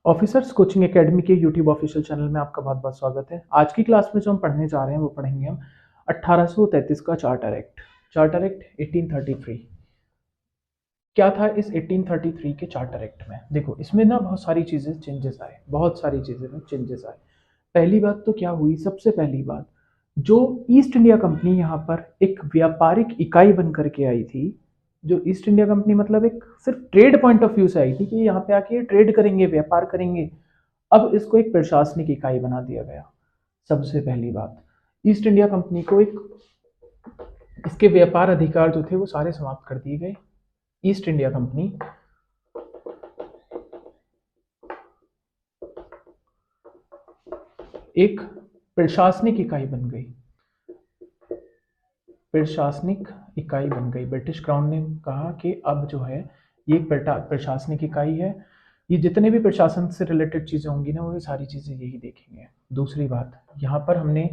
Officers coaching academy के YouTube official channel में आपका बहुत बहुत स्वागत है। आज की क्लास में जो हम पढ़ने जा रहे हैं वो पढ़ेंगे हम 1833 का चार्टर एक्ट। चार्टर एक्ट 1833 क्या था? इस 1833 के चार्टर एक्ट में देखो, इसमें ना बहुत सारी चीज़ें चेंजेस आए, बहुत सारी चीज़ें में चेंजेस आए। पहली बात तो क्या हुई, सबसे पहली बात, जो ईस्ट इंडिया कंपनी यहाँ पर एक व्यापारिक इकाई बन करके आई थी। जो ईस्ट इंडिया कंपनी मतलब एक सिर्फ ट्रेड पॉइंट ऑफ व्यू से आई थी कि यहाँ पे आके ट्रेड करेंगे, व्यापार करेंगे। अब इसको एक प्रशासनिक इकाई बना दिया गया। सबसे पहली बात, ईस्ट इंडिया कंपनी को एक इसके व्यापार अधिकार जो थे वो सारे समाप्त कर दिए गए। ईस्ट इंडिया कंपनी एक प्रशासनिक इकाई बन गई। प्रशासनिक इकाई बन गई। ब्रिटिश क्राउन ने कहा कि अब जो है ये एक प्रशासनिक इकाई है, ये जितने भी प्रशासन से रिलेटेड चीज़ें होंगी ना, वो ये सारी चीज़ें यही देखेंगे। दूसरी बात, यहाँ पर हमने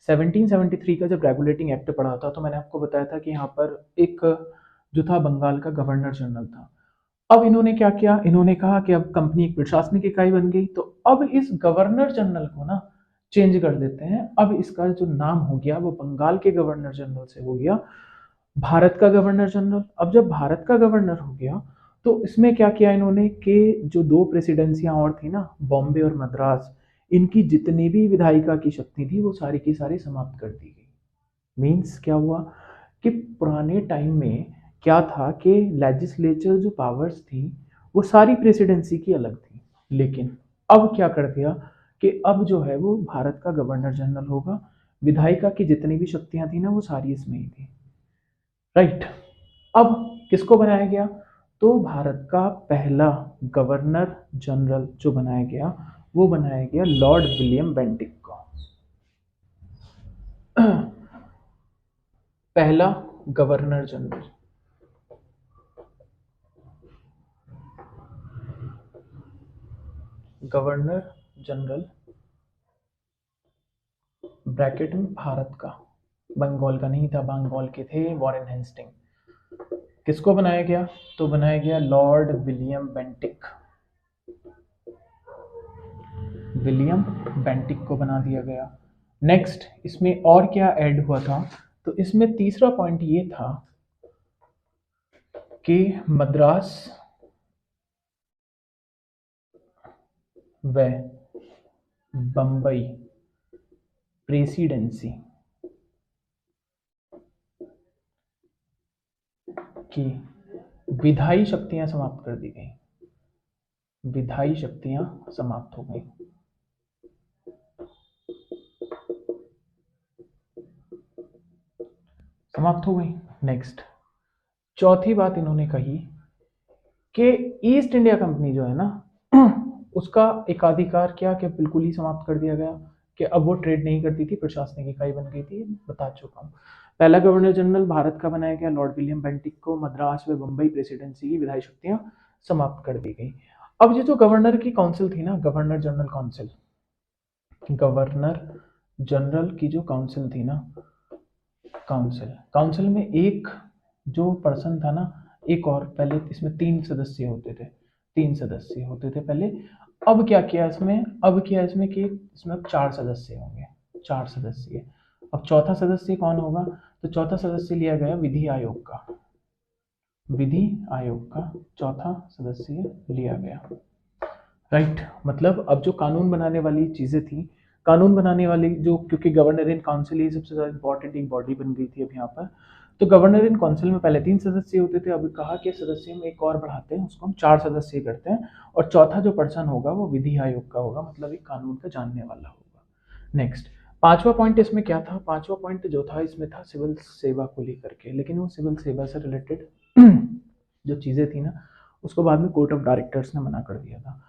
1773 का जब रेगुलेटिंग एक्ट पढ़ा था तो मैंने आपको बताया था कि यहाँ पर एक जो था बंगाल का गवर्नर जनरल था। अब इन्होंने क्या किया, इन्होंने कहा कि अब कंपनी एक प्रशासनिक इकाई बन गई, तो अब इस गवर्नर जनरल को ना चेंज कर देते हैं। अब इसका जो नाम हो गया वो बंगाल के गवर्नर जनरल से हो गया भारत का गवर्नर जनरल। अब जब भारत का गवर्नर हो गया तो इसमें क्या किया इन्होंने कि जो दो प्रेसिडेंसियां और थी ना, बॉम्बे और मद्रास, इनकी जितनी भी विधायिका की शक्ति थी वो सारी की सारी समाप्त कर दी गई। मीन्स क्या हुआ कि पुराने टाइम में क्या था कि लेजिस्लेचर जो पावर्स थी वो सारी प्रेसिडेंसी की अलग थी, लेकिन अब क्या कर दिया कि अब जो है वो भारत का गवर्नर जनरल होगा। विधायिका की जितनी भी शक्तियां थी ना वो सारी इसमें ही थी। राइट। अब किसको बनाया गया? तो भारत का पहला गवर्नर जनरल जो बनाया गया वो बनाया गया लॉर्ड विलियम बेंटिक को। पहला governor general, governor general bracket में भारत का, बंगाल का नहीं था, बंगाल के थे वॉरेन हेस्टिंग। किसको बनाया गया? तो बनाया गया Lord William Bentinck. William Bentinck को बना दिया गया। नेक्स्ट इसमें और क्या ऐड हुआ था? तो इसमें तीसरा पॉइंट ये था कि मद्रास व बंबई प्रेसिडेंसी की विधायी शक्तियां समाप्त कर दी गई। विधायी शक्तियां समाप्त हो गई। समाप्त हो गई। नेक्स्ट चौथी बात इन्होंने कही कि ईस्ट इंडिया कंपनी जो है ना उसका एकाधिकार क्या कि बिल्कुल ही समाप्त कर दिया गया कि अब वो ट्रेड नहीं करती थी, प्रशासनिक इकाई बन गई थी। बता चुका हूँ। पहला गवर्नर जनरल भारत का बनाया गया लॉर्ड विलियम बेंटिक को। मद्रास व बंबई प्रेसिडेंसी की विधायी शक्तियां समाप्त कर दी गई। अब ये जो गवर्नर की काउंसिल थी ना, governor general council, governor general की जो काउंसिल थी ना, काउंसिल काउंसिल में एक जो पर्सन था ना, एक और, पहले इसमें तीन सदस्य होते थे, तीन सदस्य होते थे पहले। अब क्या किया इसमें, अब किया इसमें कि इसमें अब चार सदस्य होंगे, चार सदस्य। अब चौथा सदस्य कौन होगा? तो चौथा सदस्य लिया गया विधि आयोग का, विधि आयोग का चौथा सदस्य लिया गया। राइट। मतलब अब जो कानून बनाने वाली चीजें थी, कानून बनाने वाली जो, क्योंकि गवर्नर इन काउंसिल ही सबसे ज्यादा इंपॉर्टेंट एक बॉडी बन गई थी अब यहाँ पर। तो गवर्नर इन काउंसिल में पहले तीन सदस्य होते थे, अब कहा कि सदस्य में एक और बढ़ाते हैं, उसको हम चार सदस्य करते हैं, और चौथा जो पर्सन होगा वो विधि आयोग का होगा, मतलब एक कानून का जानने वाला होगा। नेक्स्ट पांचवा पॉइंट इसमें क्या था? पांचवा पॉइंट जो था इसमें था सिविल सेवा को लेकर के, लेकिन वो सिविल सेवा से रिलेटेड जो चीजें थी ना उसको बाद में कोर्ट ऑफ डायरेक्टर्स ने मना कर दिया था।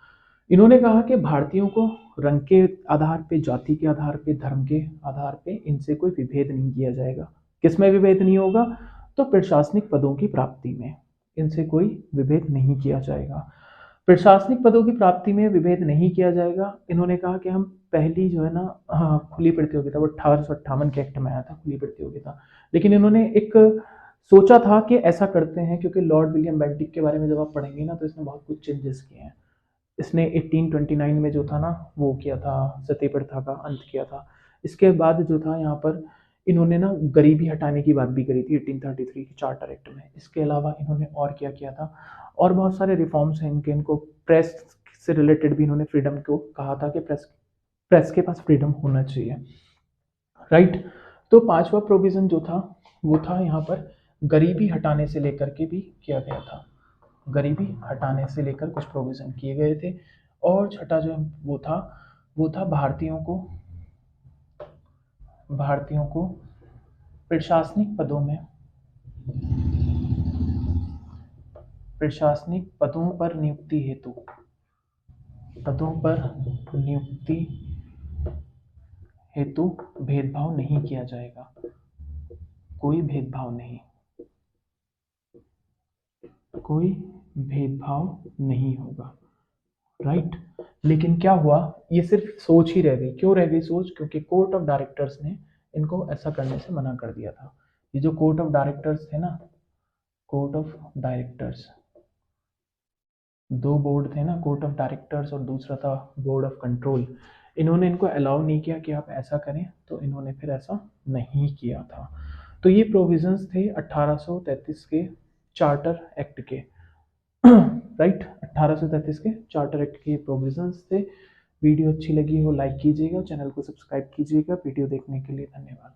इन्होंने कहा कि भारतीयों को रंग के आधार पे, जाति के आधार पे, धर्म के आधार पे इनसे कोई विभेद नहीं किया जाएगा। किसमें विभेद नहीं होगा? तो प्रशासनिक पदों की प्राप्ति में इनसे कोई विभेद नहीं किया जाएगा। प्रशासनिक पदों की प्राप्ति में विभेद नहीं किया जाएगा। इन्होंने कहा कि हम पहली जो है ना, खुली प्रतियोगिता, वो 1858 के एक्ट में आया था खुली प्रतियोगिता, लेकिन इन्होंने एक सोचा था कि ऐसा करते हैं, क्योंकि लॉर्ड विलियम बेंटिक के बारे में जब आप पढ़ेंगे ना तो इसने बहुत कुछ चेंजेस किए हैं। इसने 1829 में जो था ना वो किया था, सती प्रथा का अंत किया था। इसके बाद जो था यहाँ पर इन्होंने ना गरीबी हटाने की बात भी करी थी 1833 के चार्टर एक्ट में। इसके अलावा इन्होंने और क्या किया था, और बहुत सारे रिफॉर्म्स हैं इनके। इनको प्रेस से रिलेटेड भी इन्होंने फ्रीडम को कहा था कि प्रेस प्रेस के पास फ्रीडम होना चाहिए, राइट। तो पांचवा प्रोविजन जो था वो था यहाँ पर गरीबी हटाने से लेकर के भी किया गया था। गरीबी हटाने से लेकर कुछ प्रोविजन किए गए थे। और छठा जो वो था भारतीयों को प्रशासनिक पदों में प्रशासनिक पदों पर नियुक्ति हेतु भेदभाव नहीं किया जाएगा, कोई भेदभाव नहीं, कोई भेदभाव नहीं होगा, राइट। लेकिन क्या हुआ, ये सिर्फ सोच ही रह गई। क्यों रह गई सोच? क्योंकि कोर्ट ऑफ डायरेक्टर्स ने इनको ऐसा करने से मना कर दिया था। ये जो कोर्ट ऑफ डायरेक्टर्स थे ना, कोर्ट ऑफ डायरेक्टर्स, दो बोर्ड थे ना, कोर्ट ऑफ डायरेक्टर्स और दूसरा था बोर्ड ऑफ कंट्रोल। इन्होंने इनको अलाउ नहीं किया कि आप ऐसा करें, तो इन्होंने फिर ऐसा नहीं किया था। तो ये प्रोविजंस थे 1833 के चार्टर एक्ट के, राइट। 1833 के चार्टर एक्ट के प्रोविजंस थे। वीडियो अच्छी लगी हो लाइक कीजिएगा, चैनल को सब्सक्राइब कीजिएगा। वीडियो देखने के लिए धन्यवाद।